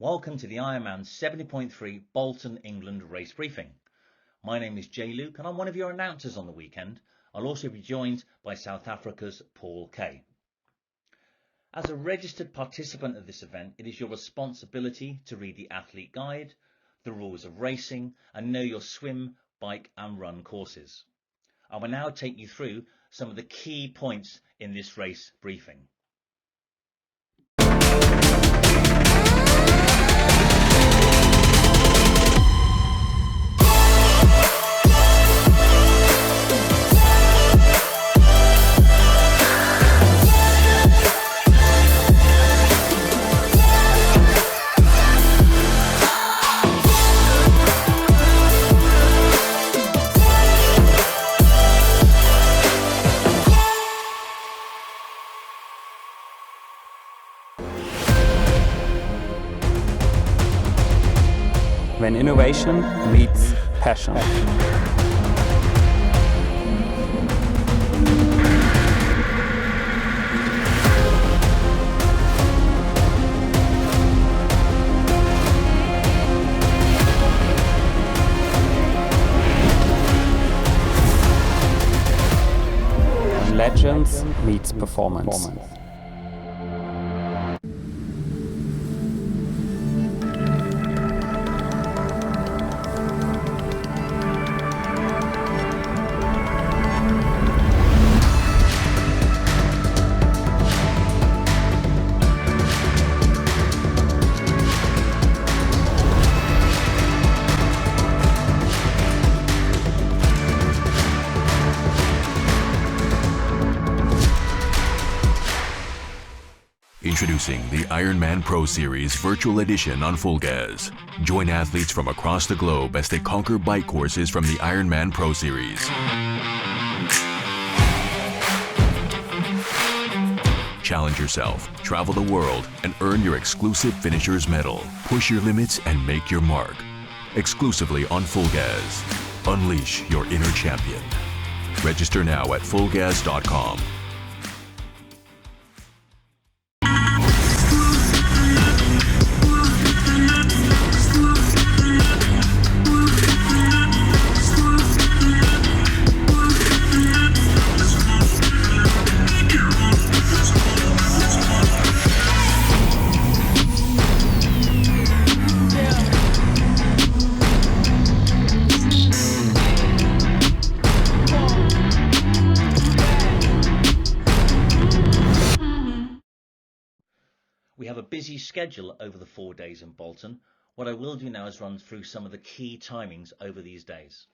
Welcome to the IRONMAN 70.3 Bolton, England race briefing. My name is Jay Luke and I'm one of your announcers on the weekend. I'll also be joined by South Africa's Paul Kay. As a registered participant of this event, it is your responsibility to read the athlete guide, the rules of racing and know your swim, bike and run courses. I will now take you through some of the key points in this race briefing. When innovation meets passion. When legends meets performance. Introducing the Ironman Pro Series Virtual Edition on Full Gas. Join athletes from across the globe as they conquer bike courses from the Ironman Pro Series. Challenge yourself, travel the world, and earn your exclusive Finisher's Medal. Push your limits and make your mark. Exclusively on Full Gas. Unleash your inner champion. Register now at fullgas.com. We have a busy schedule over the 4 days in Bolton. What I will do now is run through some of the key timings over these days.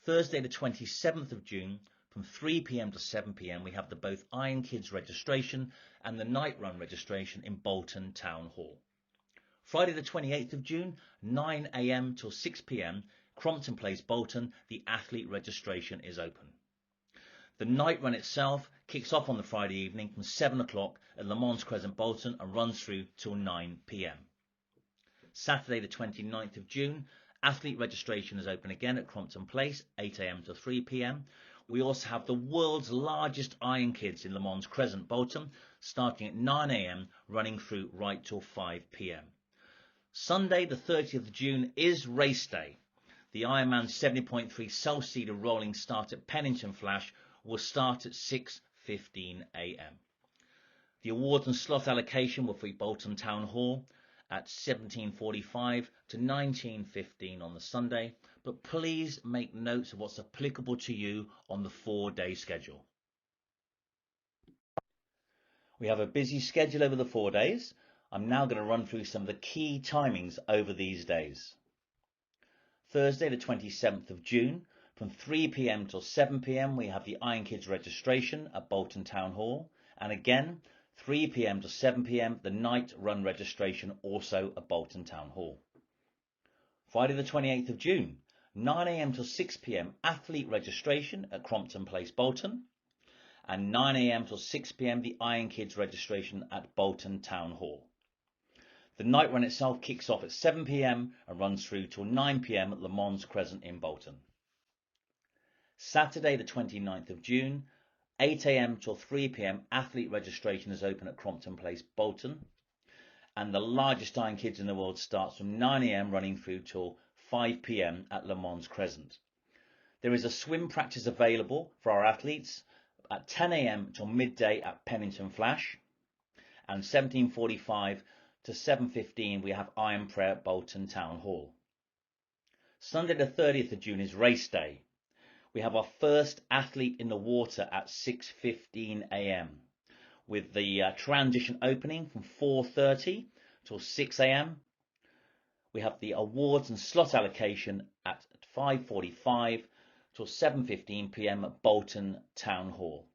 Thursday the 27th of June from 3 p.m. to 7 p.m. we have the both Iron Kids registration and the night run registration in Bolton Town Hall. Friday the 28th of June 9 a.m. till 6 p.m. Crompton Place, Bolton, the athlete registration is open. The night run itself kicks off on the Friday evening from 7 o'clock at Le Mans Crescent, Bolton and runs through till 9 p.m. Saturday the 29th of June, athlete registration is open again at Crompton Place, 8 a.m. to 3 p.m. We also have the world's largest Iron Kids in Le Mans Crescent, Bolton, starting at 9 a.m. running through right till 5 p.m. Sunday the 30th of June is race day. The Ironman 70.3 self-seated rolling start at Pennington Flash will start at 6:15 a.m. The awards and slot allocation will be Bolton Town Hall at 17:45 to 19:15 on the Sunday, but please make notes of what's applicable to you on the 4-day schedule. We have a busy schedule over the 4 days. I'm now going to run through some of the key timings over these days. Thursday the 27th of June from 3 p.m. till 7 p.m. we have the Iron Kids registration at Bolton Town Hall, and again 3 p.m. to 7 p.m. the night run registration also at Bolton Town Hall. Friday the 28th of June 9 a.m. till 6 p.m. athlete registration at Crompton Place, Bolton, and 9 a.m. till 6 p.m. the Iron Kids registration at Bolton Town Hall. The night run itself kicks off at 7 p.m. and runs through till 9 p.m. at Le Mans Crescent in Bolton. Saturday the 29th of June, 8 a.m. till 3 p.m. athlete registration is open at Crompton Place, Bolton. and the largest Iron Kids in the world starts from 9 AM running through till 5 PM at Le Mans Crescent. There is a swim practice available for our athletes at 10 AM till midday at Pennington Flash, and 17:45 to 7:15 we have Iron Prayer at Bolton Town Hall. Sunday the 30th of June is race day. We have our first athlete in the water at 6:15 AM. with the transition opening from 4:30 till 6 AM. We have the awards and slot allocation at 5:45 till 7:15 PM at Bolton Town Hall.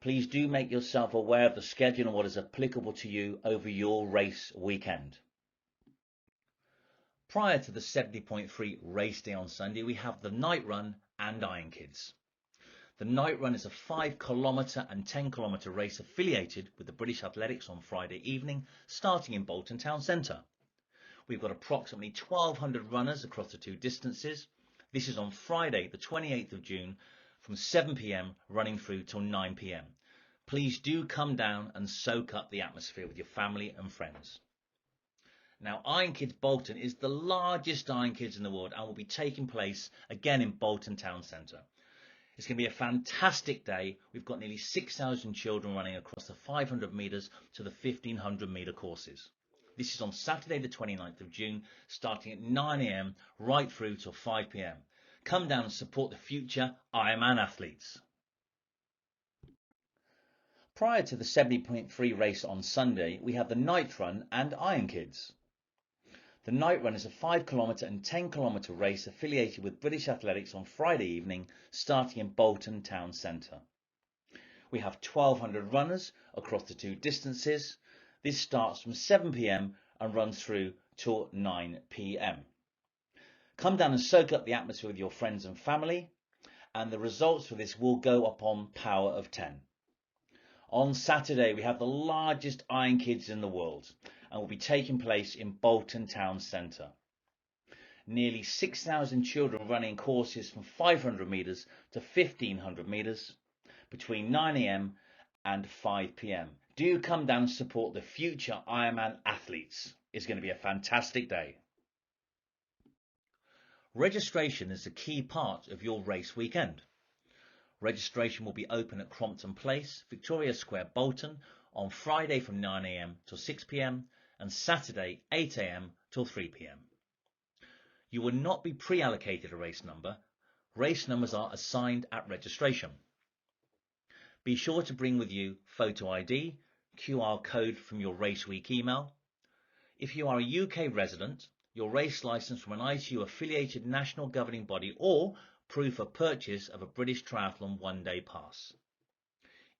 Please do make yourself aware of the schedule and what is applicable to you over your race weekend. Prior to the 70.3 race day on Sunday, we have the night run and Iron Kids. The night run is a 5 kilometre and 10 kilometre race affiliated with the British Athletics on Friday evening, starting in Bolton Town Centre. We've got approximately 1,200 runners across the two distances. This is on Friday, the 28th of June, from 7 PM running through till 9 PM. Please do come down and soak up the atmosphere with your family and friends. Now, Iron Kids Bolton is the largest Iron Kids in the world and will be taking place again in Bolton Town Centre. It's going to be a fantastic day. We've got nearly 6,000 children running across the 500 metres to the 1,500 metre courses. This is on Saturday the 29th of June, starting at 9 AM right through till 5 PM. Come down and support the future Ironman athletes. Prior to the 70.3 race on Sunday, we have the night run and Iron Kids. The night run is a 5 kilometre and 10 kilometre race affiliated with British Athletics on Friday evening, starting in Bolton Town Centre. We have 1,200 runners across the two distances. This starts from 7 PM and runs through till 9 PM. Come down and soak up the atmosphere with your friends and family, and the results for this will go up on Power of 10. On Saturday, we have the largest Iron Kids in the world and will be taking place in Bolton Town Centre. Nearly 6,000 children running courses from 500 metres to 1,500 metres between 9 AM and 5 PM. Do come down and support the future Ironman athletes. It's going to be a fantastic day. Registration is a key part of your race weekend. Registration will be open at Crompton Place, Victoria Square, Bolton, on Friday from 9 AM till 6 PM and Saturday 8 AM till 3 PM. You will not be pre-allocated a race number. Race numbers are assigned at registration. Be sure to bring with you photo ID, QR code from your race week email. If you are a UK resident, your race licence from an ITU affiliated national governing body or proof of purchase of a British Triathlon one-day pass.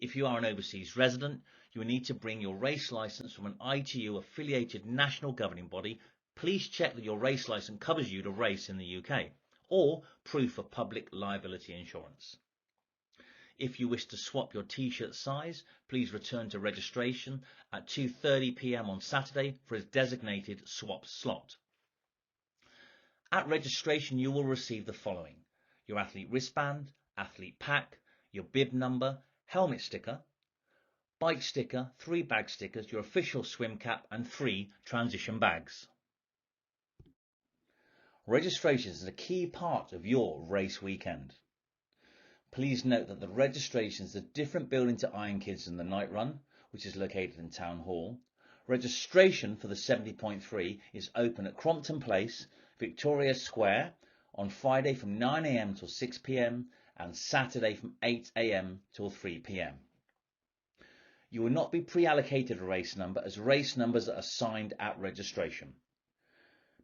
If you are an overseas resident, you will need to bring your race licence from an ITU affiliated national governing body. Please check that your race licence covers you to race in the UK, or proof of public liability insurance. If you wish to swap your t-shirt size, please return to registration at 2:30 PM on Saturday for a designated swap slot. At registration, you will receive the following: your athlete wristband, athlete pack, your bib number, helmet sticker, bike sticker, 3 bag stickers, your official swim cap and 3 transition bags. Registration is a key part of your race weekend. Please note that the registration is a different building to Iron Kids in the night run, which is located in Town Hall. Registration for the 70.3 is open at Crompton Place, Victoria Square, on Friday from 9 AM till 6 PM and Saturday from 8 AM till 3 PM. You will not be pre-allocated a race number, as race numbers are assigned at registration.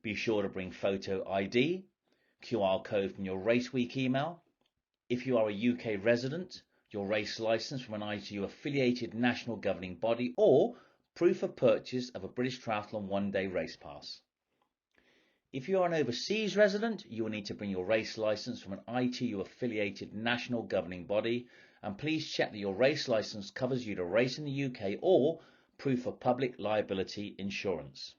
Be sure to bring photo ID, QR code from your race week email. If you are a UK resident, your race licence from an ITU affiliated national governing body or proof of purchase of a British Triathlon one-day race pass. If you are an overseas resident, you will need to bring your race licence from an ITU affiliated national governing body, and please check that your race licence covers you to race in the UK or proof of public liability insurance.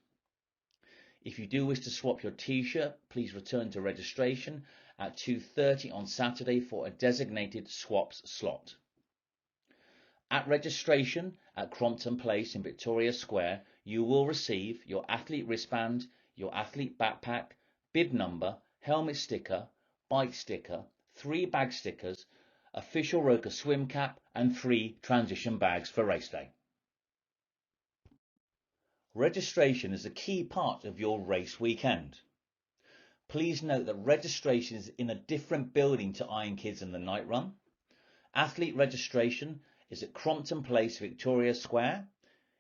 If you do wish to swap your t-shirt, please return to registration at 2:30 on Saturday for a designated swaps slot. At registration at Crompton Place in Victoria Square, you will receive your athlete wristband, your athlete backpack, bib number, helmet sticker, bike sticker, 3 bag stickers, official Roka swim cap and 3 transition bags for race day. Registration is a key part of your race weekend. Please note that registration is in a different building to Iron Kids and the Night Run. Athlete registration is at Crompton Place, Victoria Square.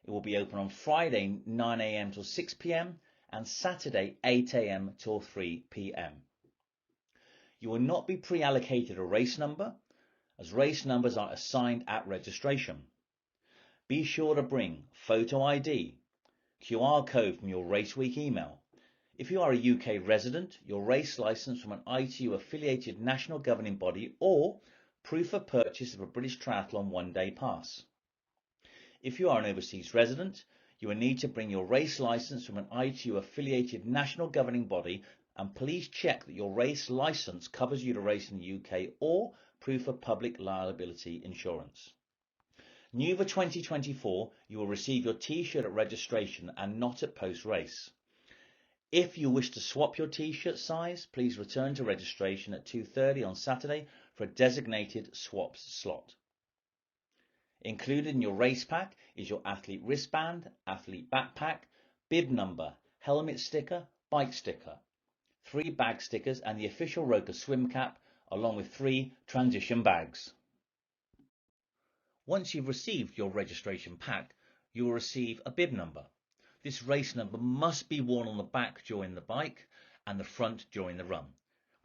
It will be open on Friday 9 AM till 6 PM and Saturday 8 AM till 3 PM. You will not be pre-allocated a race number, as race numbers are assigned at registration. Be sure to bring photo ID, QR code from your race week email. If you are a UK resident, your race licence from an ITU affiliated national governing body, or proof of purchase of a British Triathlon one-day pass. If you are an overseas resident, you will need to bring your race licence from an ITU affiliated national governing body, and please check that your race licence covers you to race in the UK, or proof of public liability insurance. New for 2024, you will receive your t-shirt at registration and not at post-race. If you wish to swap your t-shirt size, please return to registration at 2:30 on Saturday for a designated swaps slot. Included in your race pack is your athlete wristband, athlete backpack, bib number, helmet sticker, bike sticker, 3 bag stickers and the official Roka swim cap, along with 3 transition bags. Once you've received your registration pack, you will receive a bib number. This race number must be worn on the back during the bike and the front during the run.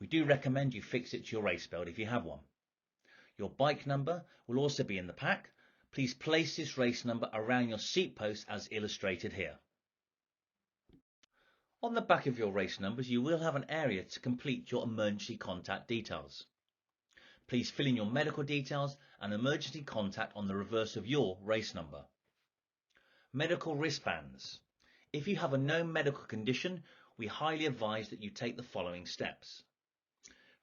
We do recommend you fix it to your race belt if you have one. Your bike number will also be in the pack. Please place this race number around your seat post as illustrated here. On the back of your race numbers, you will have an area to complete your emergency contact details. Please fill in your medical details and emergency contact on the reverse of your race number. Medical wristbands. If you have a known medical condition, we highly advise that you take the following steps.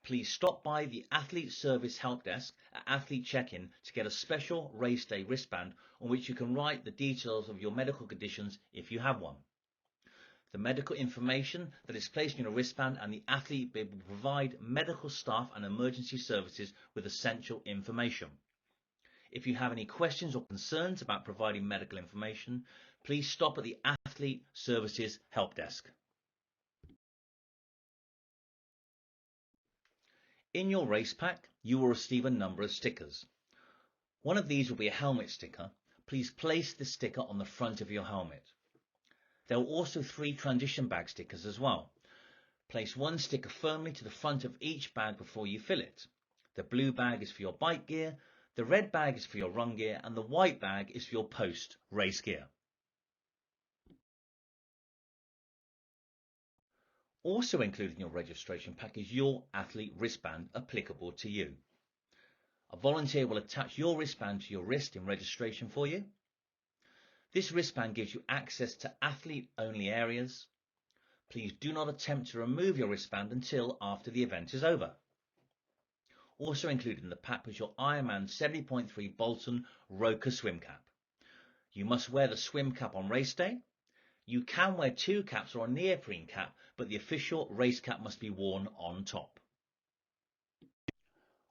Please stop by the Athlete Service Help Desk at Athlete Check-in to get a special race day wristband on which you can write the details of your medical conditions if you have one. The medical information that is placed in your wristband and the athlete bib will provide medical staff and emergency services with essential information. If you have any questions or concerns about providing medical information, please stop at the Athlete Services Help Desk. In your race pack, you will receive a number of stickers. One of these will be a helmet sticker. Please place the sticker on the front of your helmet. There are also 3 transition bag stickers as well. Place one sticker firmly to the front of each bag before you fill it. The blue bag is for your bike gear, the red bag is for your run gear, and the white bag is for your post-race gear. Also included in your registration pack is your athlete wristband applicable to you. A volunteer will attach your wristband to your wrist in registration for you. This wristband gives you access to athlete-only areas. Please do not attempt to remove your wristband until after the event is over. Also included in the pack was your IRONMAN 70.3 Bolton Roka swim cap. You must wear the swim cap on race day. You can wear 2 caps or a neoprene cap, but the official race cap must be worn on top.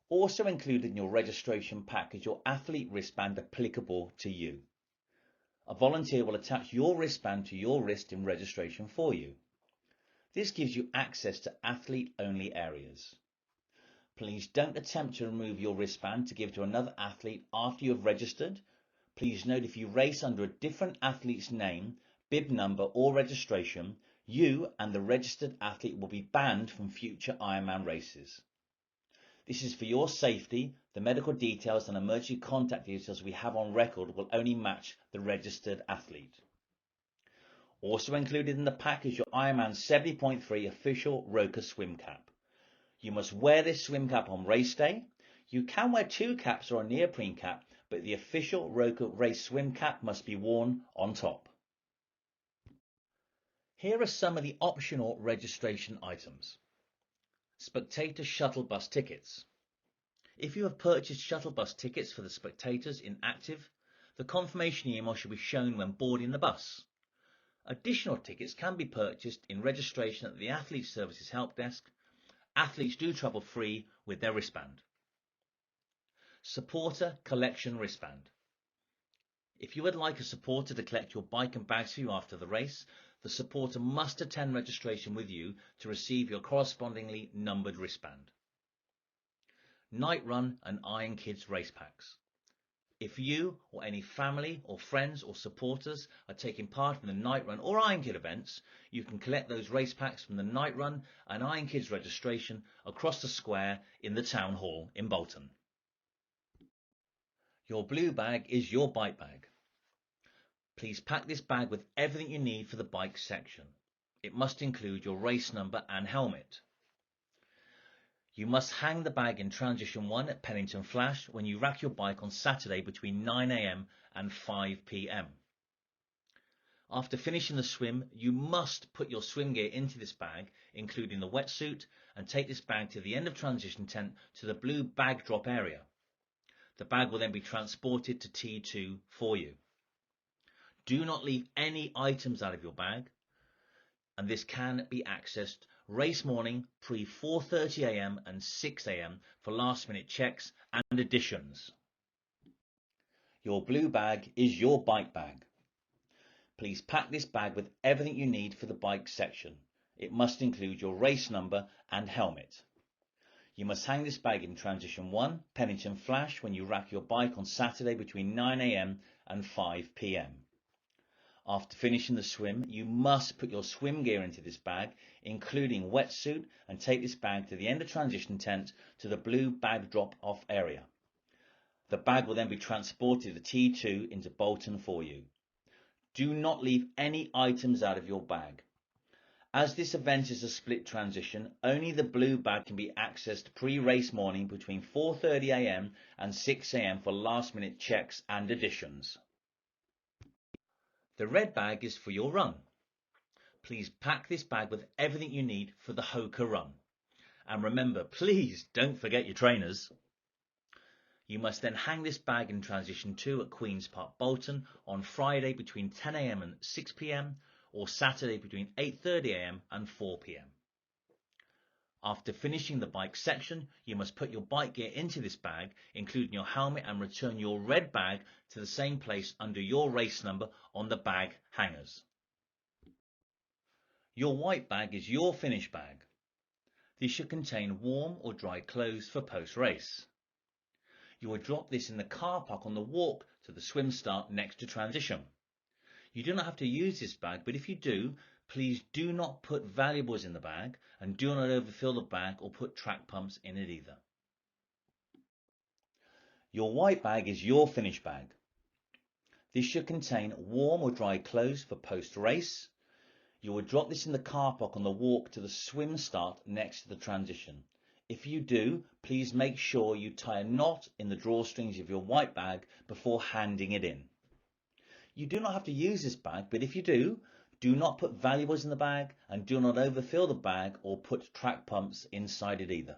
Also included in your registration pack is your athlete wristband applicable to you. A volunteer will attach your wristband to your wrist in registration for you. This gives you access to athlete-only areas. Please don't attempt to remove your wristband to give to another athlete after you have registered. Please note if you race under a different athlete's name, bib number or registration, you and the registered athlete will be banned from future Ironman races. This is for your safety. The medical details and emergency contact details we have on record will only match the registered athlete. Also included in the pack is your IRONMAN 70.3 official Roka swim cap. You must wear this swim cap on race day. You can wear 2 caps or a neoprene cap, but the official Roka race swim cap must be worn on top. Here are some of the optional registration items. Spectator shuttle bus tickets. If you have purchased shuttle bus tickets for the spectators in active, the confirmation email should be shown when boarding the bus. Additional tickets can be purchased in registration at the Athlete Services Help Desk. Athletes do travel free with their wristband. Supporter collection wristband. If you would like a supporter to collect your bike and bags for you after the race, the supporter must attend registration with you to receive your correspondingly numbered wristband. Night Run and Iron Kids race packs. If you or any family or friends or supporters are taking part in the Night Run or Iron Kid events, you can collect those race packs from the Night Run and Iron Kids registration across the square in the town hall in Bolton. Your blue bag is your bike bag. Please pack this bag with everything you need for the bike section. It must include your race number and helmet. You must hang the bag in Transition 1 at Pennington Flash when you rack your bike on Saturday between 9 AM and 5 PM. After finishing the swim, you must put your swim gear into this bag, including the wetsuit, and take this bag to the end of transition tent to the blue bag drop area. The bag will then be transported to T2 for you. Do not leave any items out of your bag, and this can be accessed race morning pre 4:30 AM and 6 AM for last minute checks and additions. Your blue bag is your bike bag. Please pack this bag with everything you need for the bike section. It must include your race number and helmet. You must hang this bag in Transition 1, Pennington Flash, when you rack your bike on Saturday between 9 AM and 5 PM. After finishing the swim, you must put your swim gear into this bag, including wetsuit, and take this bag to the end of transition tent to the blue bag drop-off area. The bag will then be transported to T2 into Bolton for you. Do not leave any items out of your bag. As this event is a split transition, only the blue bag can be accessed pre-race morning between 4:30 AM and 6 AM for last-minute checks and additions. The red bag is for your run. Please pack this bag with everything you need for the Hoka run. And remember, please don't forget your trainers. You must then hang this bag in Transition 2 at Queen's Park, Bolton on Friday between 10 AM and 6 PM or Saturday between 8:30 AM and 4 PM. After finishing the bike section, you must put your bike gear into this bag, including your helmet, and return your red bag to the same place under your race number on the bag hangers. Your white bag is your finish bag. This should contain warm or dry clothes for post-race. You will drop this in the car park on the walk to the swim start next to transition. You do not have to use this bag, but if you do, please do not put valuables in the bag and do not overfill the bag or put track pumps in it either. Your white bag is your finish bag. This should contain warm or dry clothes for post-race. You will drop this in the car park on the walk to the swim start next to the transition. If you do, please make sure you tie a knot in the drawstrings of your white bag before handing it in. You do not have to use this bag, but if you do not put valuables in the bag and do not overfill the bag or put track pumps inside it either.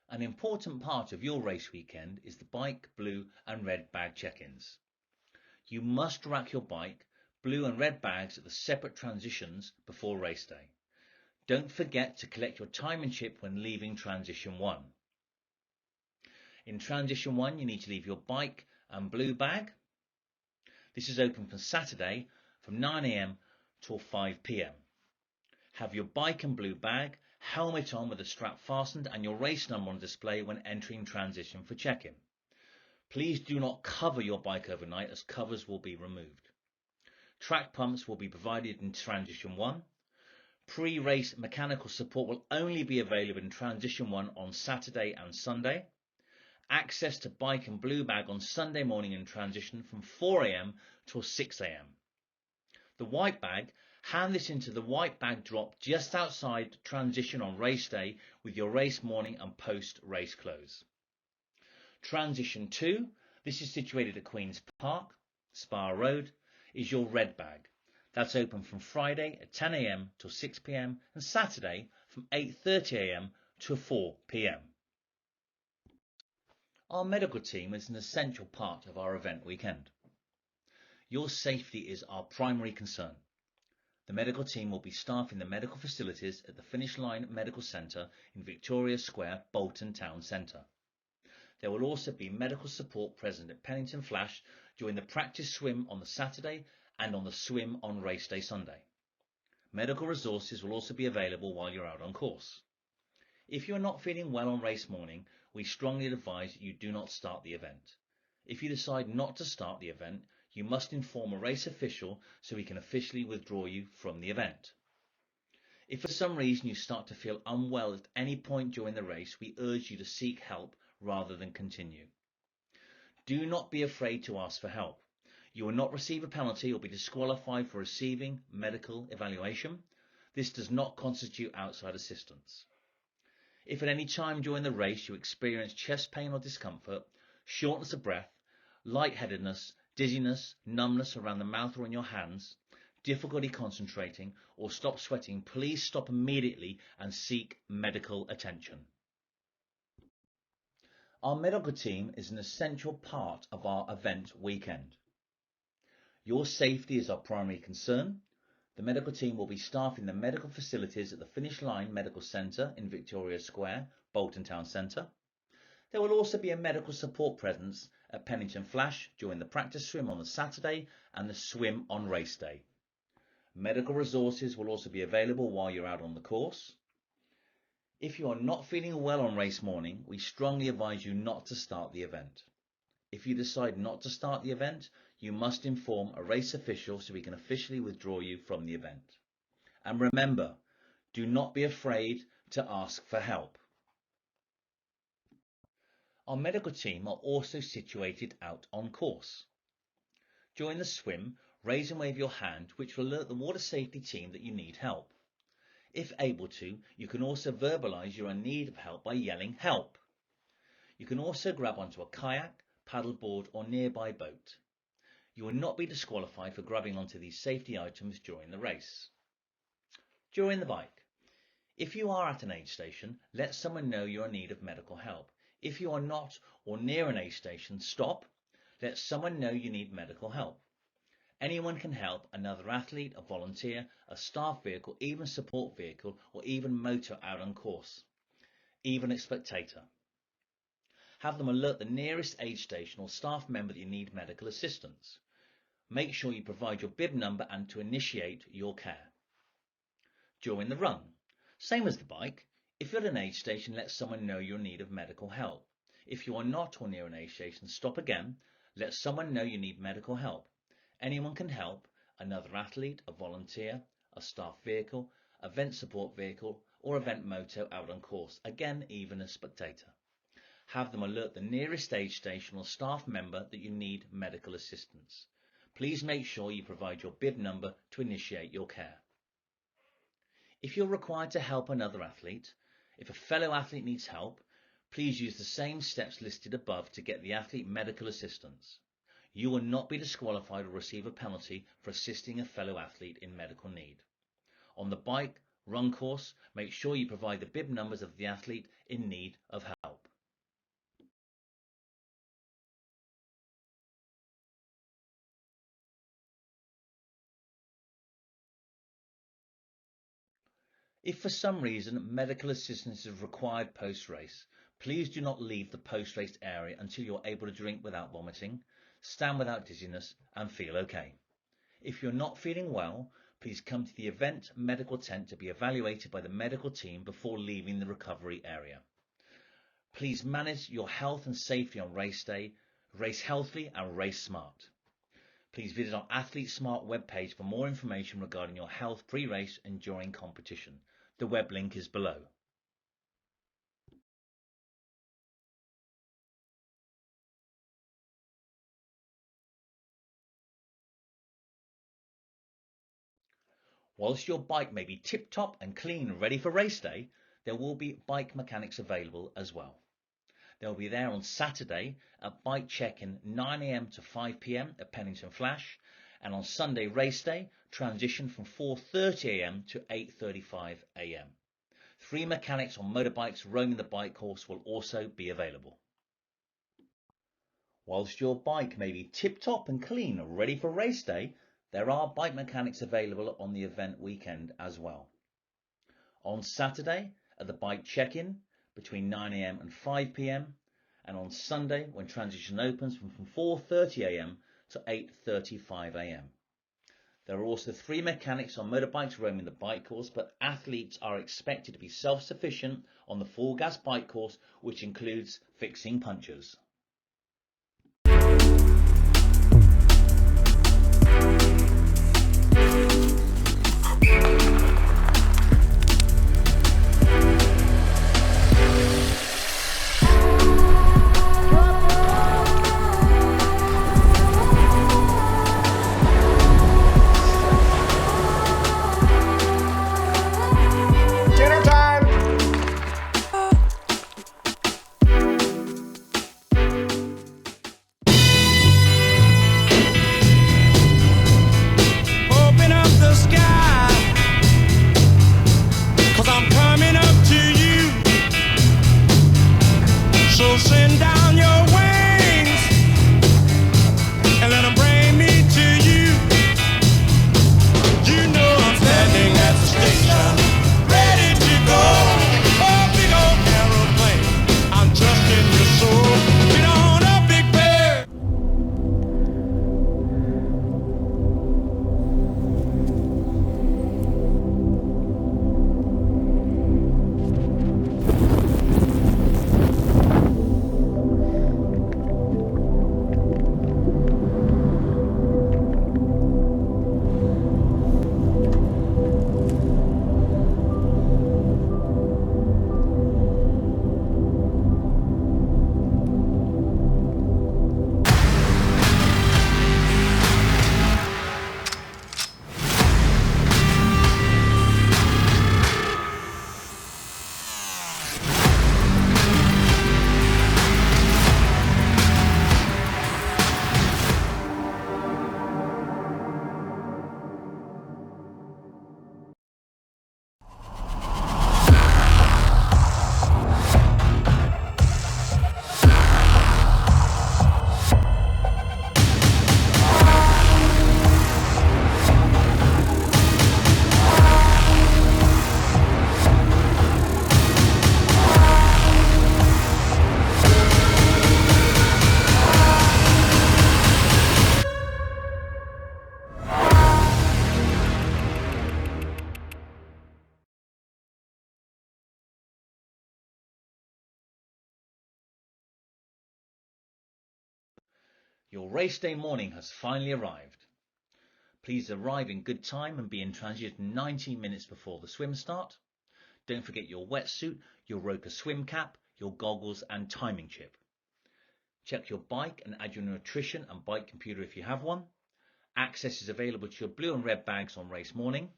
An important part of your race weekend is the bike, blue and red bag check-ins. You must rack your bike, blue and red bags at the separate transitions before race day. Don't forget to collect your time and chip when leaving Transition 1. In Transition 1, you need to leave your bike and blue bag. This is open for Saturday from 9 AM till 5 PM. Have your bike and blue bag, helmet on with a strap fastened, and your race number on display when entering transition for check-in. Please do not cover your bike overnight, as covers will be removed. Track pumps will be provided in Transition 1. Pre-race mechanical support will only be available in Transition 1 on Saturday and Sunday. Access to bike and blue bag on Sunday morning in transition from 4 AM till 6 AM. The white bag, hand this into the white bag drop just outside transition on race day with your race morning and post-race clothes. Transition 2, this is situated at Queen's Park, Spa Road, is your red bag. That's open from Friday at 10 AM till 6 PM and Saturday from 8:30 AM to 4 PM. Our medical team is an essential part of our event weekend. Your safety is our primary concern. The medical team will be staffing the medical facilities at the Finish Line Medical Centre in Victoria Square, Bolton Town Centre. There will also be medical support present at Pennington Flash during the practice swim on the Saturday and on the swim on race day Sunday. Medical resources will also be available while you're out on course. If you are not feeling well on race morning, we strongly advise that you do not start the event. If you decide not to start the event, you must inform a race official so we can officially withdraw you from the event. If for some reason you start to feel unwell at any point during the race, we urge you to seek help rather than continue. Do not be afraid to ask for help. You will not receive a penalty or be disqualified for receiving medical evaluation. This does not constitute outside assistance. If at any time during the race you experience chest pain or discomfort, shortness of breath, lightheadedness, dizziness, numbness around the mouth or in your hands, difficulty concentrating, or stop sweating, please stop immediately and seek medical attention. Our medical team is an essential part of our event weekend. Your safety is our primary concern. The medical team will be staffing the medical facilities at the Finish Line Medical Centre in Victoria Square, Bolton Town Centre. There will also be a medical support presence at Pennington Flash during the practice swim on the Saturday and the swim on race day. Medical resources will also be available while you're out on the course. If you are not feeling well on race morning, we strongly advise you not to start the event. If you decide not to start the event, you must inform a race official so we can officially withdraw you from the event. And remember, do not be afraid to ask for help. Our medical team are also situated out on course. During the swim, raise and wave your hand, which will alert the water safety team that you need help. If able to, you can also verbalise you are in need of help by yelling help. You can also grab onto a kayak, paddleboard or nearby boat. You will not be disqualified for grabbing onto these safety items during the race. During the bike, if you are at an aid station, let someone know you are in need of medical help. If you are not or near an aid station, stop. Let someone know you need medical help. Anyone can help, another athlete, a volunteer, a staff vehicle, even support vehicle, or even motor out on course, even a spectator. Have them alert the nearest aid station or staff member that you need medical assistance. Make sure you provide your bib number and to initiate your care. During the run, same as the bike, if you're at an aid station, let someone know you're in need of medical help. If you are not or near an aid station, stop again. Let someone know you need medical help. Anyone can help, another athlete, a volunteer, a staff vehicle, event support vehicle, or event moto out on course, again, even a spectator. Have them alert the nearest aid station or staff member that you need medical assistance. Please make sure you provide your bib number to initiate your care. If you're required to help another athlete, if a fellow athlete needs help, please use the same steps listed above to get the athlete medical assistance. You will not be disqualified or receive a penalty for assisting a fellow athlete in medical need. On the bike, run course, make sure you provide the bib numbers of the athlete in need of help. If for some reason medical assistance is required post-race, please do not leave the post-race area until you're able to drink without vomiting, stand without dizziness, and feel okay. If you're not feeling well, please come to the event medical tent to be evaluated by the medical team before leaving the recovery area. Please manage your health and safety on race day, race healthily and race smart. Please visit our Athlete Smart webpage for more information regarding your health pre-race and during competition. The web link is below. Whilst your bike may be tip-top and clean and ready for race day, there will be bike mechanics available as well. They'll be there on Saturday at bike check-in 9 AM to 5 PM at Pennington Flash, and on Sunday race day, transition from 4:30 AM to 8:35 AM. 3 mechanics on motorbikes roaming the bike course will also be available. Whilst your bike may be tip-top and clean, ready for race day, there are bike mechanics available on the event weekend as well. On Saturday at the bike check-in between 9 AM and 5 PM, and on Sunday when transition opens from 4:30 AM to 8:35 AM. There are also 3 mechanics on motorbikes roaming the bike course, but athletes are expected to be self-sufficient on the full gas bike course, which includes fixing punctures. Your race day morning has finally arrived. Please arrive in good time and be in transition 90 minutes before the swim start. Don't forget your wetsuit, your Roka swim cap, your goggles and timing chip. Check your bike and add your nutrition and bike computer if you have one. Access is available to your blue and red bags on race morning.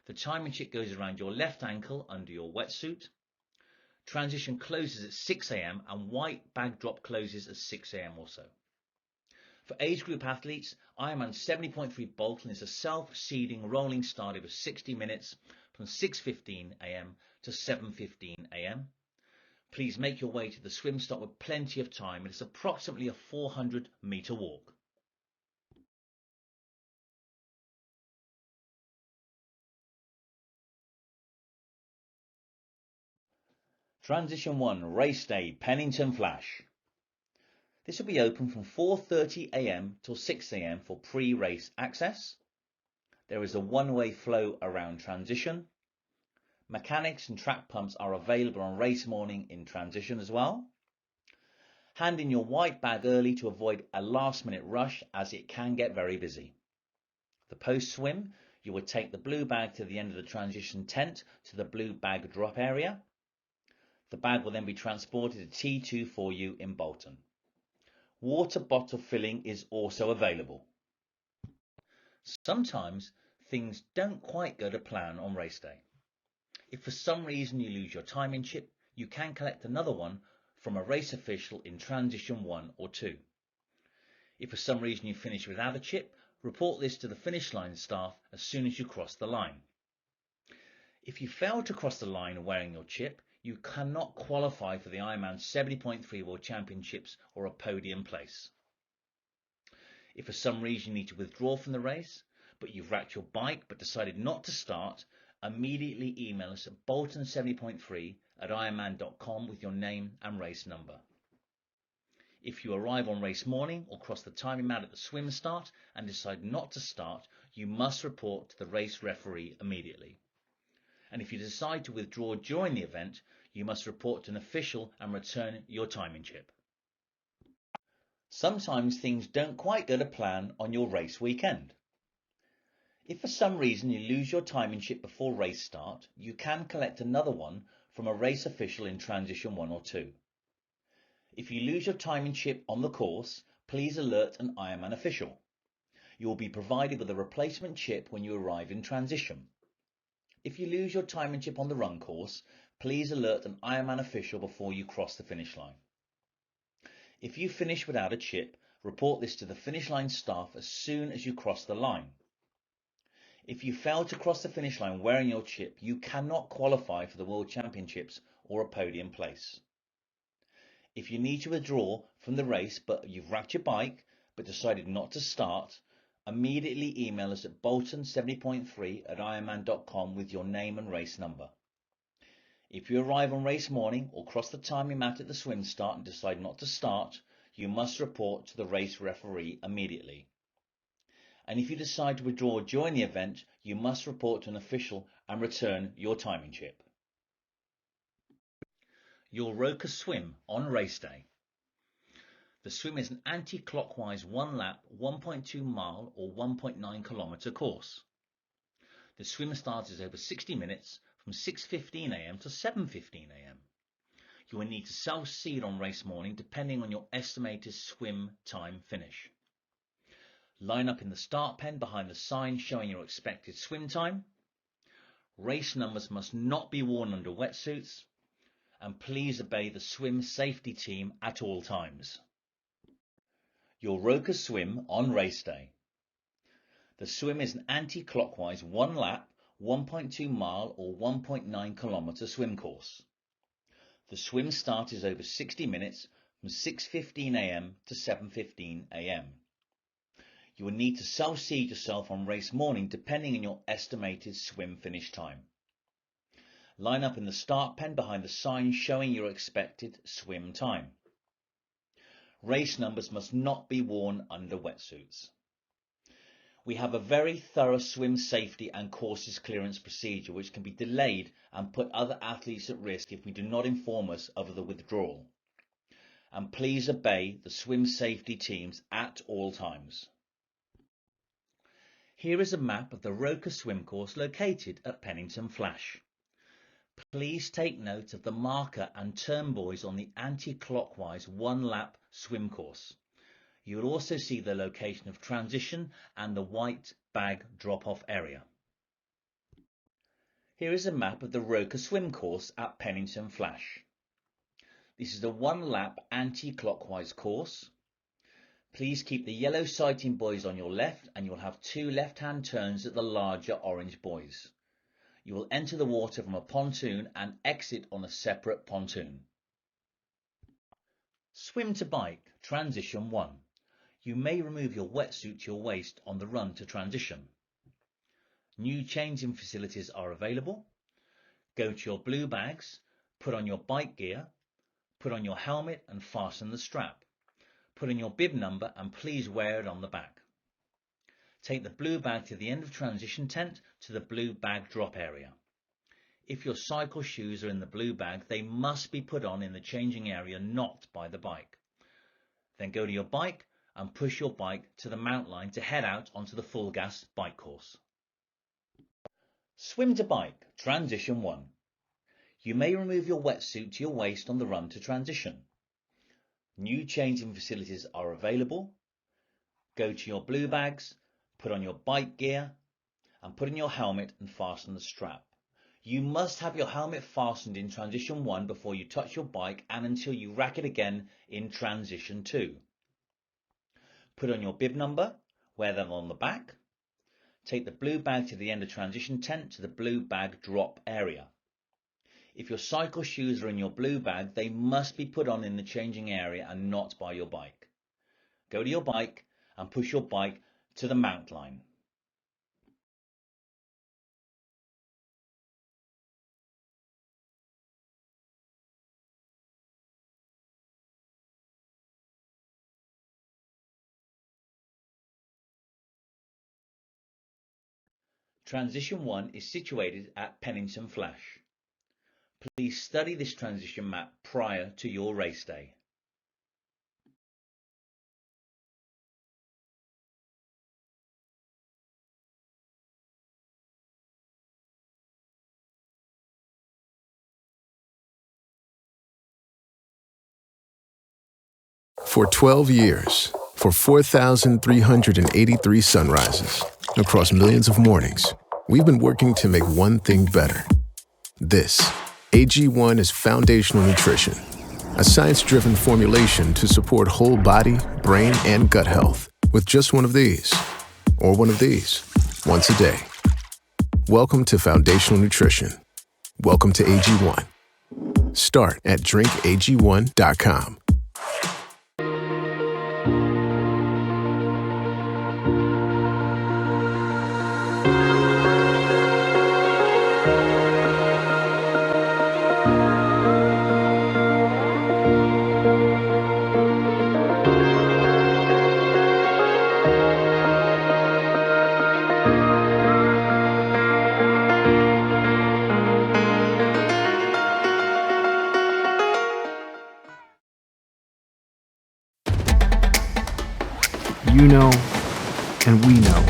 The timing chip goes around your left ankle under your wetsuit. Transition closes at 6 AM and white bag drop closes at 6 AM also. For age group athletes, IRONMAN 70.3 Bolton is a self-seeding rolling start over 60 minutes from 6:15 AM to 7:15 AM. Please make your way to the swim stop with plenty of time. It is approximately a 400-metre walk. Transition 1, Race Day, Pennington Flash. This will be open from 4:30 AM till 6 AM for pre-race access. There is a one-way flow around transition. Mechanics and track pumps are available on race morning in transition as well. Hand in your white bag early to avoid a last-minute rush as it can get very busy. The post-swim, you will take the blue bag to the end of the transition tent to the blue bag drop area. The bag will then be transported to T2 for you in Bolton. Water bottle filling is also available. Sometimes things don't quite go to plan on race day. If for some reason you lose your timing chip, you can collect another one from a race official in transition 1 or 2. If for some reason you finish without a chip, report this to the finish line staff as soon as you cross the line. If you fail to cross the line wearing your chip, you cannot qualify for the IRONMAN 70.3 World Championships or a podium place. If for some reason you need to withdraw from the race, but you've wrecked your bike but decided not to start, immediately email us at bolton70.3@ironman.com with your name and race number. If you arrive on race morning or cross the timing mat at the swim start and decide not to start, you must report to the race referee immediately. And if you decide to withdraw during the event, you must report to an official and return your timing chip. Sometimes things don't quite go to plan on your race weekend. If for some reason you lose your timing chip before race start, you can collect another one from a race official in transition 1 or 2. If you lose your timing chip on the course, please alert an IRONMAN official. You will be provided with a replacement chip when you arrive in transition. If you lose your timing chip on the run course, please alert an IRONMAN official before you cross the finish line. If you finish without a chip, report this to the finish line staff as soon as you cross the line. If you fail to cross the finish line wearing your chip, you cannot qualify for the World Championships or a podium place. If you need to withdraw from the race but you've wrecked your bike but decided not to start, immediately email us at bolton70.3@ironman.com with your name and race number. If you arrive on race morning or cross the timing mat at the swim start and decide not to start, you must report to the race referee immediately. And if you decide to withdraw during the event, you must report to an official and return your timing chip. Your Roka swim on race day. The swim is an anti-clockwise 1 lap, 1.2 mile or 1.9 kilometre course. The swim starts is over 60 minutes from 6:15 a.m. to 7:15 a.m. You will need to self-seed on race morning depending on your estimated swim time finish. Line up in the start pen behind the sign showing your expected swim time. Race numbers must not be worn under wetsuits. And please obey the swim safety team at all times. Your Roka swim on race day. The swim is an anti-clockwise 1 lap, 1.2 mile or 1.9 kilometre swim course. The swim start is over 60 minutes from 6:15 a.m. to 7:15 a.m. You will need to self-seed yourself on race morning depending on your estimated swim finish time. Line up in the start pen behind the sign showing your expected swim time. Race numbers must not be worn under wetsuits. We have a very thorough swim safety and courses clearance procedure which can be delayed and put other athletes at risk if we do not inform us of the withdrawal. And please obey the swim safety teams at all times. Here is a map of the Roka swim course located at Pennington Flash. Please take note of the marker and turn buoys on the anti-clockwise 1 lap swim course. You will also see the location of transition and the white bag drop-off area. Here is a map of the Roka swim course at Pennington Flash. This is a 1 lap anti-clockwise course. Please keep the yellow sighting buoys on your left and you'll have 2 left-hand turns at the larger orange buoys. You will enter the water from a pontoon and exit on a separate pontoon. Swim to bike, transition 1. You may remove your wetsuit to your waist on the run to transition. New changing facilities are available. Go to your blue bags, put on your bike gear, put on your helmet and fasten the strap. Put in your bib number and please wear it on the back. Take the blue bag to the end of transition tent to the blue bag drop area. If your cycle shoes are in the blue bag, they must be put on in the changing area, not by the bike. Then go to your bike and push your bike to the mount line to head out onto the full gas bike course. Swim to bike, transition 1. You may remove your wetsuit to your waist on the run to transition. New changing facilities are available. Go to your blue bags, put on your bike gear and put in your helmet and fasten the strap. You must have your helmet fastened in transition 1 before you touch your bike and until you rack it again in transition 2. Put on your bib number, wear them on the back. Take the blue bag to the end of transition tent to the blue bag drop area. If your cycle shoes are in your blue bag, they must be put on in the changing area and not by your bike. Go to your bike and push your bike to the mount line. Transition 1 is situated at Pennington Flash. Please study this transition map prior to your race day. For 12 years, for 4,383 sunrises, across millions of mornings, we've been working to make one thing better. This, AG1 is foundational nutrition, a science-driven formulation to support whole body, brain, and gut health with just one of these, or one of these, once a day. Welcome to foundational nutrition. Welcome to AG1. Start at drinkag1.com. You know, and we know.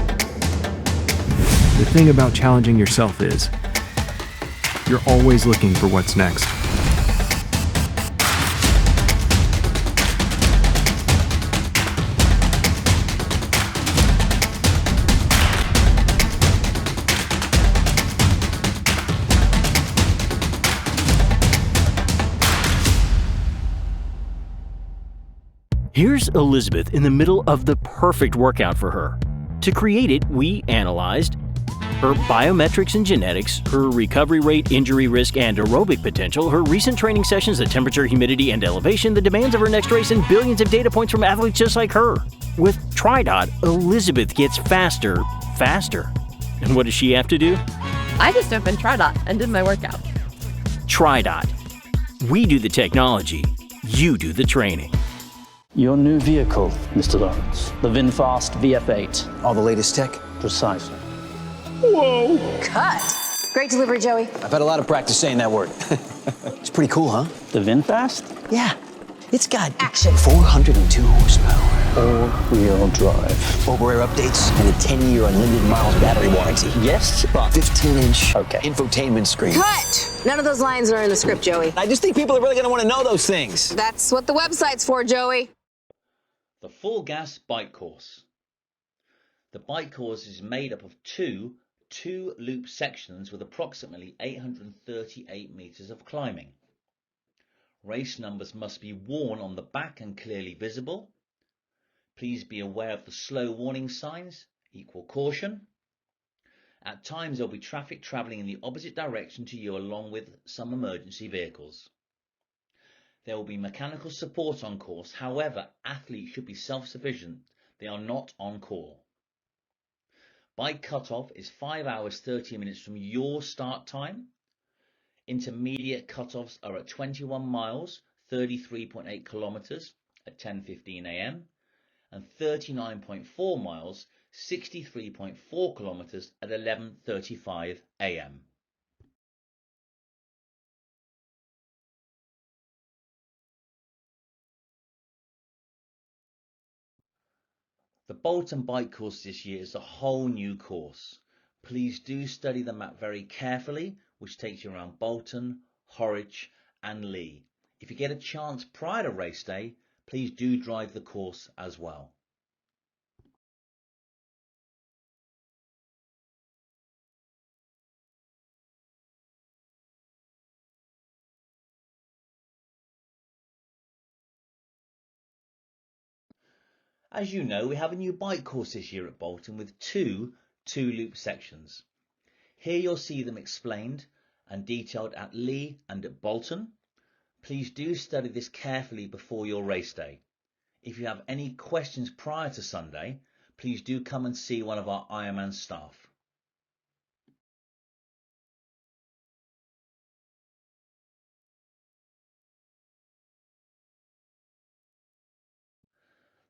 The thing about challenging yourself is, you're always looking for what's next. Here's Elizabeth in the middle of the perfect workout for her. To create it, we analyzed her biometrics and genetics, her recovery rate, injury risk, and aerobic potential, her recent training sessions, the temperature, humidity, and elevation, the demands of her next race, and billions of data points from athletes just like her. With TriDot, Elizabeth gets faster. And what does she have to do? I just opened TriDot and did my workout. TriDot. We do the technology, you do the training. Your new vehicle, Mr. Lawrence. The VinFast VF8. All the latest tech? Precisely. Whoa! Cut! Great delivery, Joey. I've had a lot of practice saying that word. It's pretty cool, huh? The VinFast? Yeah. It's got action. 402 horsepower. All-wheel drive. Over-air updates and a 10-year unlimited miles battery warranty. Yes, but 15-inch okay. Infotainment screen. Cut! None of those lines are in the script, Joey. I just think people are really going to want to know those things. That's what the website's for, Joey. The Full Gas Bike Course. The bike course is made up of two loop sections with approximately 838 meters of climbing. Race numbers must be worn on the back and clearly visible. Please be aware of the slow warning signs, equal caution. At times there will be traffic travelling in the opposite direction to you along with some emergency vehicles. There will be mechanical support on course, however, athletes should be self-sufficient. They are not on call. Bike cut-off is 5 hours 30 minutes from your start time. Intermediate cut-offs are at 21 miles, 33.8 kilometres at 10:15 a.m. and 39.4 miles, 63.4 kilometres at 11:35 a.m. The Bolton bike course this year is a whole new course. Please do study the map very carefully, which takes you around Bolton, Horwich and Lee. If you get a chance prior to race day, please do drive the course as well. As you know, we have a new bike course this year at Bolton with two loop sections. Here you'll see them explained and detailed at Lee and at Bolton. Please do study this carefully before your race day. If you have any questions prior to Sunday, please do come and see one of our Ironman staff.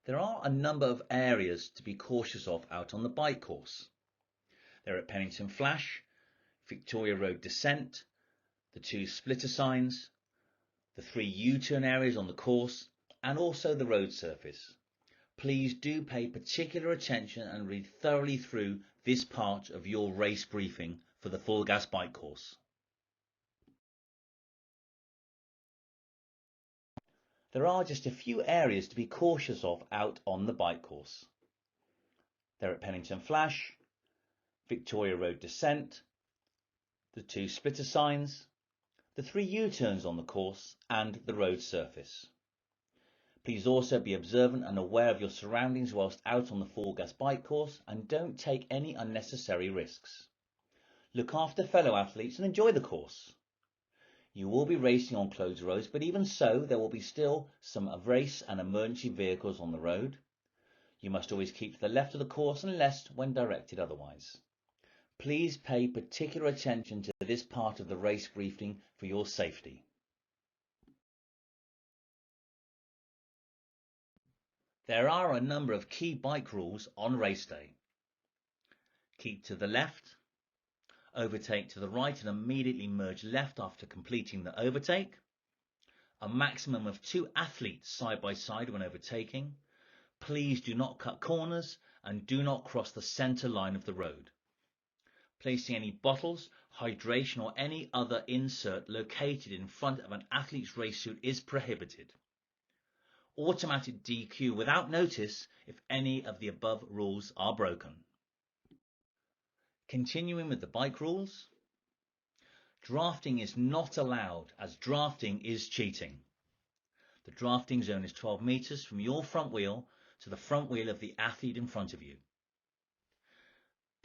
There are a number of areas to be cautious of out on the bike course. They're at Pennington Flash, Victoria Road Descent, the 2 splitter signs, the 3 U-turn areas on the course, and also the road surface. Please do pay particular attention and read thoroughly through this part of your race briefing for the full gas bike course. There are just a few areas to be cautious of out on the bike course. They're at Pennington Flash, Victoria Road Descent, the 2 splitter signs, the 3 U-turns on the course, and the road surface. Please also be observant and aware of your surroundings whilst out on the full gas bike course, and don't take any unnecessary risks. Look after fellow athletes and enjoy the course. You will be racing on closed roads, but even so, there will be still some race and emergency vehicles on the road. You must always keep to the left of the course unless when directed otherwise. Please pay particular attention to this part of the race briefing for your safety. There are a number of key bike rules on race day. Keep to the left, overtake to the right and immediately merge left after completing the overtake. A maximum of 2 athletes side by side when overtaking. Please do not cut corners and do not cross the centre line of the road. Placing any bottles, hydration or any other insert located in front of an athlete's race suit is prohibited. Automatic DQ without notice if any of the above rules are broken. Continuing with the bike rules, drafting is not allowed as drafting is cheating. The drafting zone is 12 metres from your front wheel to the front wheel of the athlete in front of you.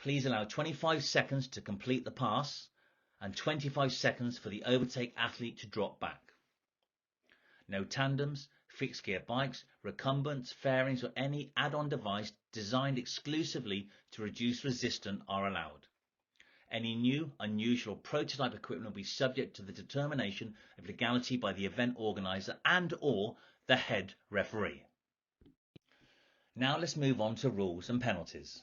Please allow 25 seconds to complete the pass and 25 seconds for the overtake athlete to drop back. No tandems, fixed gear bikes, recumbents, fairings or any add-on device designed exclusively to reduce resistance are allowed. Any new, unusual prototype equipment will be subject to the determination of legality by the event organizer and or the head referee. Now let's move on to rules and penalties.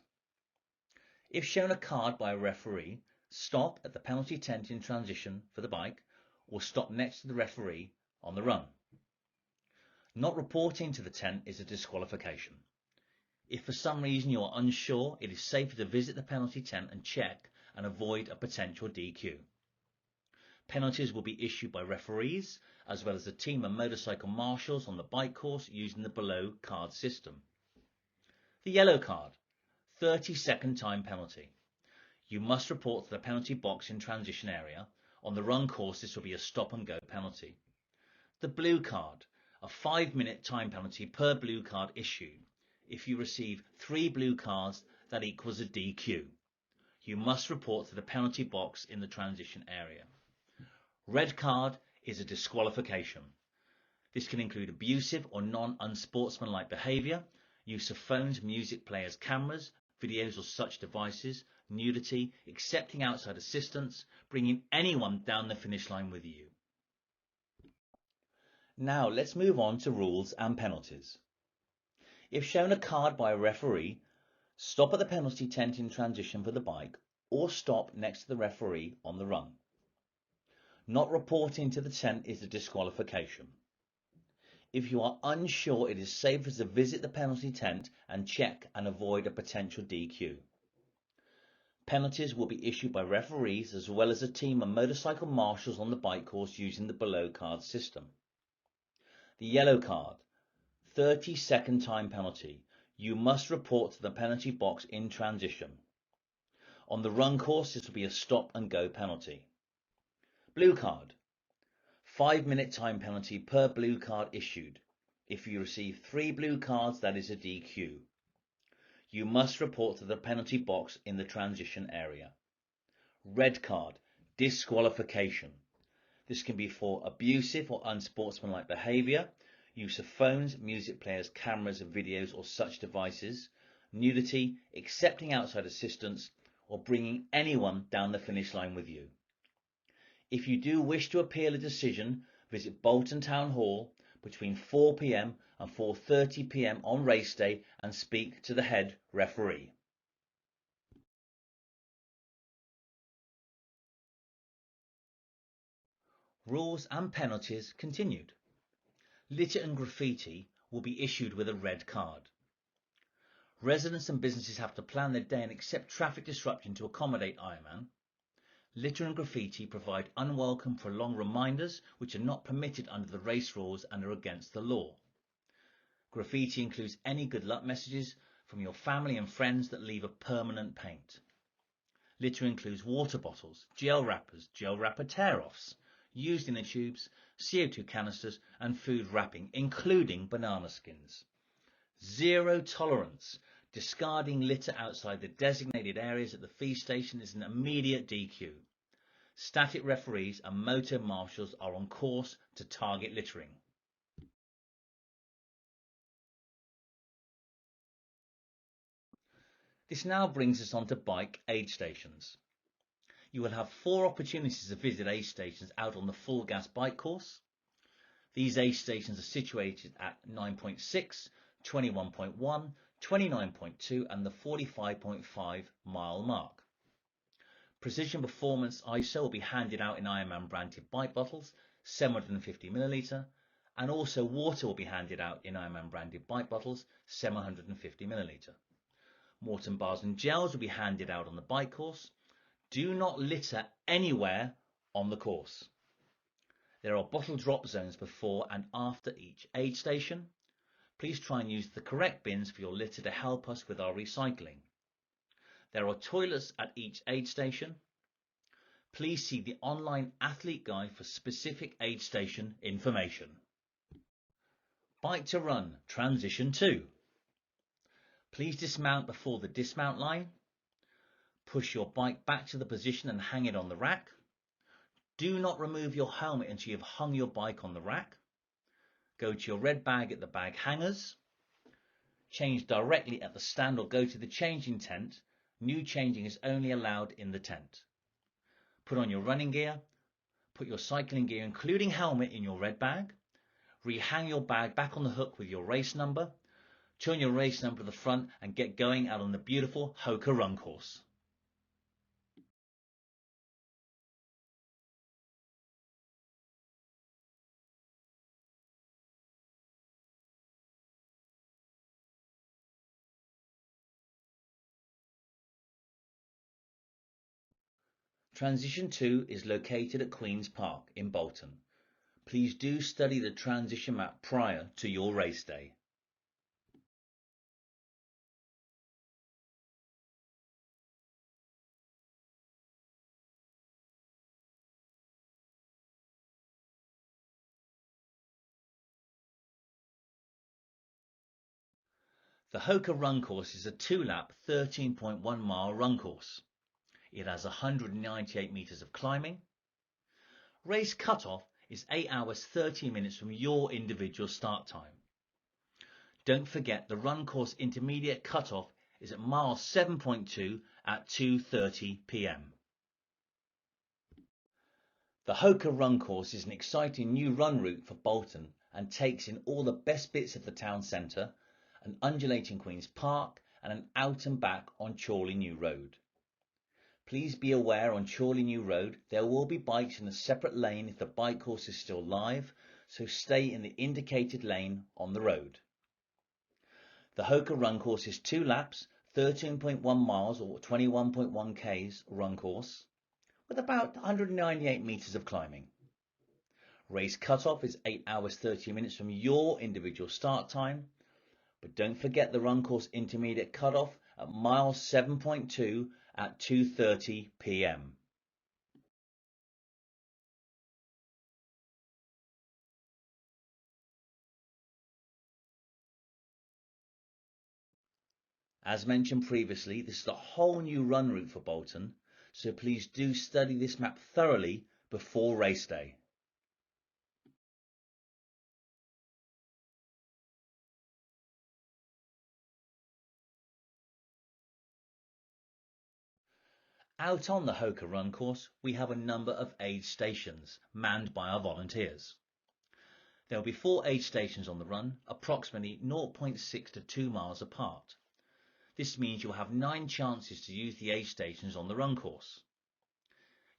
If shown a card by a referee, stop at the penalty tent in transition for the bike or stop next to the referee on the run. Not reporting to the tent is a disqualification. If for some reason you are unsure, it is safer to visit the penalty tent and check and avoid a potential DQ. Penalties will be issued by referees as well as a team of motorcycle marshals on the bike course using the below card system. The yellow card, 30-second time penalty. You must report to the penalty box in transition area. On the run course this will be a stop and go penalty. The blue card, a 5-minute time penalty per blue card issued. If you receive 3 blue cards, that equals a DQ. You must report to the penalty box in the transition area. Red card is a disqualification. This can include abusive or non-unsportsmanlike behaviour, use of phones, music players, cameras, videos or such devices, nudity, accepting outside assistance, bringing anyone down the finish line with you. Now let's move on to rules and penalties. If shown a card by a referee, stop at the penalty tent in transition for the bike or stop next to the referee on the run. Not reporting to the tent is a disqualification. If you are unsure, it is safer to visit the penalty tent and check and avoid a potential DQ. Penalties will be issued by referees as well as a team of motorcycle marshals on the bike course using the below card system. The yellow card, 30-second time penalty. You must report to the penalty box in transition. On the run course, this will be a stop and go penalty. Blue card, 5-minute time penalty per blue card issued. If you receive 3 blue cards, that is a DQ. You must report to the penalty box in the transition area. Red card, disqualification. This can be for abusive or unsportsmanlike behaviour, use of phones, music players, cameras and videos or such devices, nudity, accepting outside assistance, or bringing anyone down the finish line with you. If you do wish to appeal a decision, visit Bolton Town Hall between 4 p.m. and 4:30 p.m. on race day and speak to the head referee. Rules and penalties continued. Litter and graffiti will be issued with a red card. Residents and businesses have to plan their day and accept traffic disruption to accommodate Ironman. Litter and graffiti provide unwelcome prolonged reminders which are not permitted under the race rules and are against the law. Graffiti includes any good luck messages from your family and friends that leave a permanent paint. Litter includes water bottles, gel wrappers, gel wrapper tear-offs, used inner tubes, CO2 canisters and food wrapping, including banana skins. Zero tolerance. Discarding litter outside the designated areas at the fee station is an immediate DQ. Static referees and motor marshals are on course to target littering. This now brings us on to bike aid stations. You will have 4 opportunities to visit aid stations out on the full gas bike course. These aid stations are situated at 9.6, 21.1, 29.2 and the 45.5 mile mark. Precision Performance ISO will be handed out in Ironman branded bike bottles, 750ml, and also water will be handed out in Ironman branded bike bottles, 750ml. Morton bars and gels will be handed out on the bike course. Do not litter anywhere on the course. There are bottle drop zones before and after each aid station. Please try and use the correct bins for your litter to help us with our recycling. There are toilets at each aid station. Please see the online athlete guide for specific aid station information. Bike to run, transition 2. Please dismount before the dismount line. Push your bike back to the position and hang it on the rack. Do not remove your helmet until you've hung your bike on the rack. Go to your red bag at the bag hangers. Change directly at the stand or go to the changing tent. New changing is only allowed in the tent. Put on your running gear. Put your cycling gear including helmet in your red bag. Rehang your bag back on the hook with your race number. Turn your race number to the front and get going out on the beautiful Hoka run course. Transition 2 is located at Queen's Park in Bolton. Please do study the transition map prior to your race day. The Hoka run course is a 2-lap 13.1 mile run course. It has 198 metres of climbing. Race cut-off is 8 hours 30 minutes from your individual start time. Don't forget the run course intermediate cut-off is at mile 7.2 at 2:30 p.m. The Hoka run course is an exciting new run route for Bolton and takes in all the best bits of the town centre, an undulating Queen's Park and an out and back on Chorley New Road. Please be aware on Chorley New Road there will be bikes in a separate lane if the bike course is still live, so stay in the indicated lane on the road. The Hoka run course is 2 laps, 13.1 miles or 21.1 k's run course, with about 198 metres of climbing. Race cut-off is 8 hours 30 minutes from your individual start time, but don't forget the run course intermediate cut-off at mile 7.2 at 2:30 p.m. As mentioned previously, this is a whole new run route for Bolton, so please do study this map thoroughly before race day. Out on the Hoka Run course, we have a number of aid stations manned by our volunteers. There will be 4 aid stations on the run, approximately 0.6 to 2 miles apart. This means you'll have 9 chances to use the aid stations on the run course.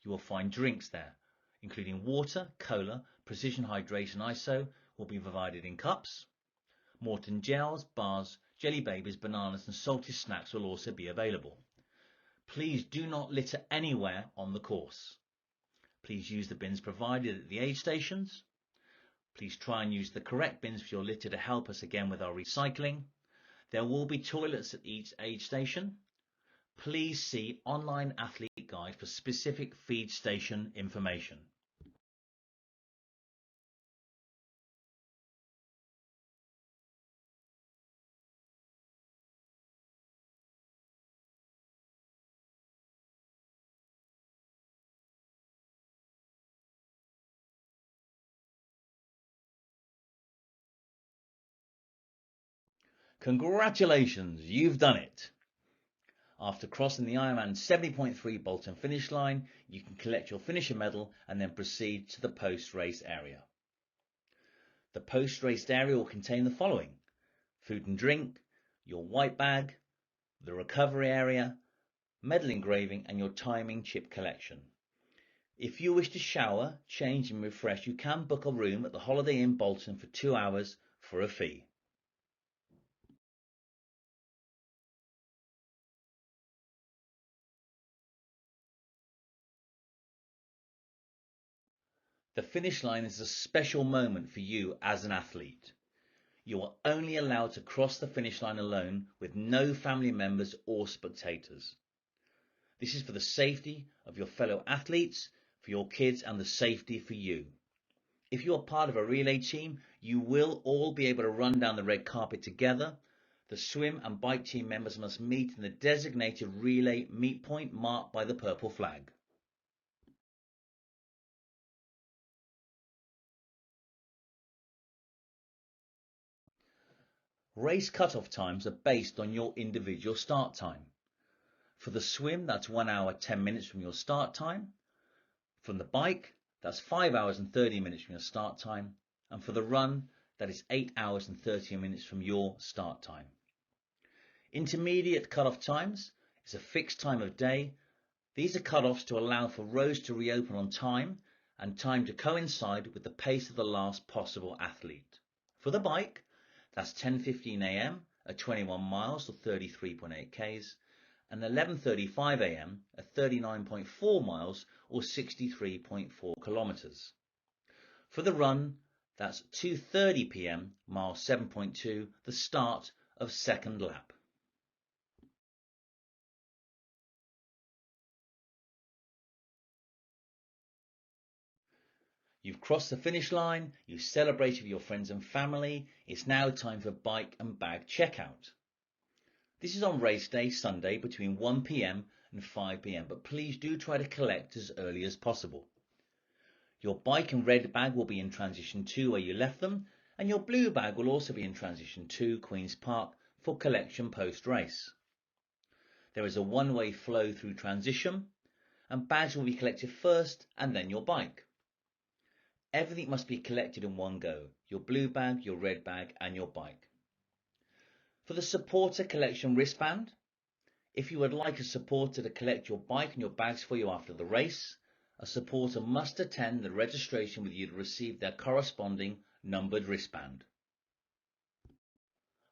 You will find drinks there, including water, cola, precision hydration ISO will be provided in cups. Morton gels, bars, jelly babies, bananas and salty snacks will also be available. Please do not litter anywhere on the course. Please use the bins provided at the aid stations. Please try and use the correct bins for your litter to help us again with our recycling. There will be toilets at each aid station. Please see online athlete guide for specific feed station information. Congratulations, you've done it! After crossing the IRONMAN 70.3 Bolton finish line, you can collect your finisher medal and then proceed to the post-race area. The post-race area will contain the following: food and drink, your white bag, the recovery area, medal engraving and your timing chip collection. If you wish to shower, change and refresh, you can book a room at the Holiday Inn Bolton for 2 hours for a fee. The finish line is a special moment for you as an athlete. You are only allowed to cross the finish line alone with no family members or spectators. This is for the safety of your fellow athletes, for your kids and the safety for you. If you are part of a relay team, you will all be able to run down the red carpet together. The swim and bike team members must meet in the designated relay meet point marked by the purple flag. Race cut-off times are based on your individual start time. For the swim, that's 1 hour 10 minutes from your start time. From the bike, that's 5 hours and 30 minutes from your start time. And for the run, that is 8 hours and 30 minutes from your start time. Intermediate cut-off times is a fixed time of day. These are cut-offs to allow for roads to reopen on time and time to coincide with the pace of the last possible athlete. For the bike, that's 10:15 a.m. at 21 miles or 33.8 k's and 11:35 a.m. at 39.4 miles or 63.4 kilometers. For the run, that's 2:30 p.m. mile 7.2, the start of second lap. You've crossed the finish line, you've celebrated with your friends and family, it's now time for bike and bag checkout. This is on race day, Sunday, between 1 p.m. and 5 p.m, but please do try to collect as early as possible. Your bike and red bag will be in transition 2 where you left them, and your blue bag will also be in transition 2, Queen's Park, for collection post-race. There is a one-way flow through transition, and bags will be collected first and then your bike. Everything must be collected in one go, your blue bag, your red bag and your bike. For the supporter collection wristband, if you would like a supporter to collect your bike and your bags for you after the race, a supporter must attend the registration with you to receive their corresponding numbered wristband.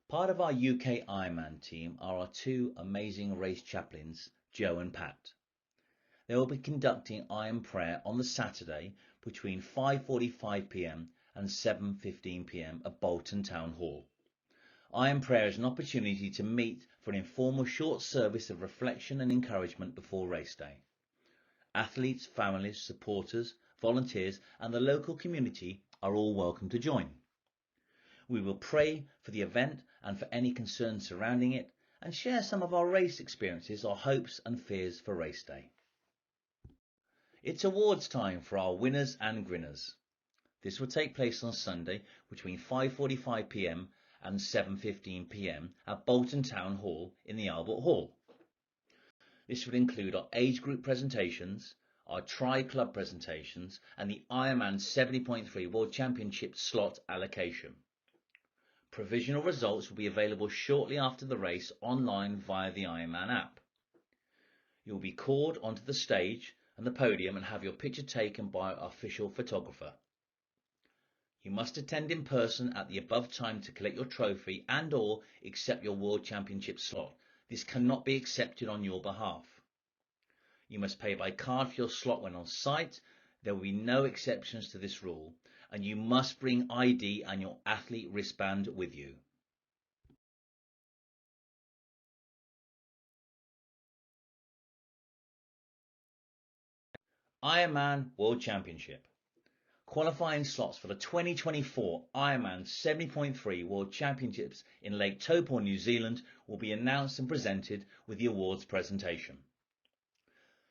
Part of our UK Ironman team are our 2 amazing race chaplains, Joe and Pat. They will be conducting Iron Prayer on the Saturday between 5:45 p.m. and 7:15 p.m. at Bolton Town Hall. Iron Prayer is an opportunity to meet for an informal short service of reflection and encouragement before race day. Athletes, families, supporters, volunteers and the local community are all welcome to join. We will pray for the event and for any concerns surrounding it and share some of our race experiences, our hopes and fears for race day. It's awards time for our winners and grinners. This will take place on Sunday between 5:45 p.m. and 7:15 p.m. at Bolton Town Hall in the Albert Hall. This would include our age group presentations, our tri-club presentations, and the IRONMAN 70.3 World Championship slot allocation. Provisional results will be available shortly after the race online via the IRONMAN app. You will be called onto the stage and the podium and have your picture taken by our official photographer. You must attend in person at the above time to collect your trophy and/or accept your World Championship slot. This cannot be accepted on your behalf. You must pay by card for your slot when on site. There will be no exceptions to this rule, and you must bring ID and your athlete wristband with you. Ironman World Championship. Qualifying slots for the 2024 Ironman 70.3 World Championships in Lake Taupo, New Zealand will be announced and presented with the awards presentation.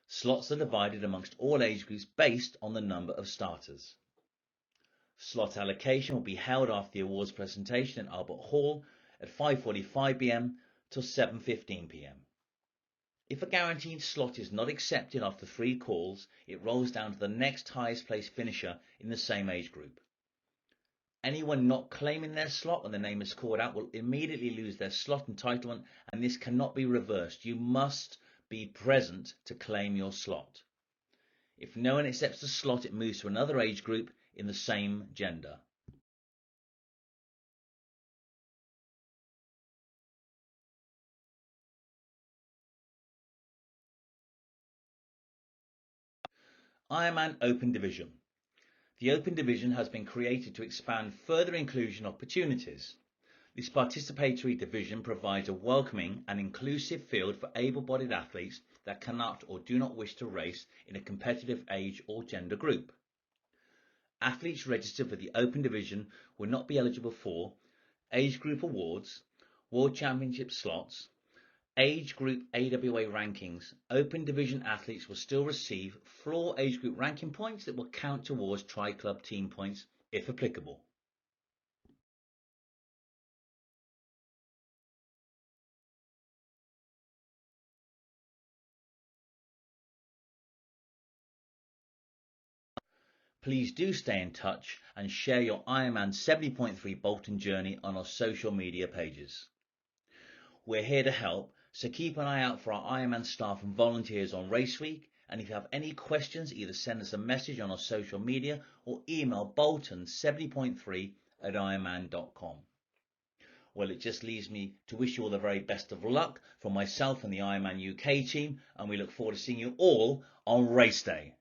Slots are divided amongst all age groups based on the number of starters. Slot allocation will be held after the awards presentation in Albert Hall at 5:45 p.m. till 7:15 p.m. If a guaranteed slot is not accepted after 3 calls, it rolls down to the next highest placed finisher in the same age group. Anyone not claiming their slot when the name is called out will immediately lose their slot entitlement, and this cannot be reversed. You must be present to claim your slot. If no one accepts the slot, it moves to another age group in the same gender. Ironman Open Division. The Open Division has been created to expand further inclusion opportunities. This participatory division provides a welcoming and inclusive field for able-bodied athletes that cannot or do not wish to race in a competitive age or gender group. Athletes registered for the Open Division will not be eligible for age group awards, World Championship slots, age group AWA rankings. Open Division athletes will still receive floor age group ranking points that will count towards tri-club team points if applicable. Please do stay in touch and share your Ironman 70.3 Bolton journey on our social media pages. We're here to help, so keep an eye out for our Ironman staff and volunteers on race week, and if you have any questions, either send us a message on our social media or email bolton70.3@ironman.com. Well, it just leaves me to wish you all the very best of luck from myself and the Ironman UK team, and we look forward to seeing you all on race day.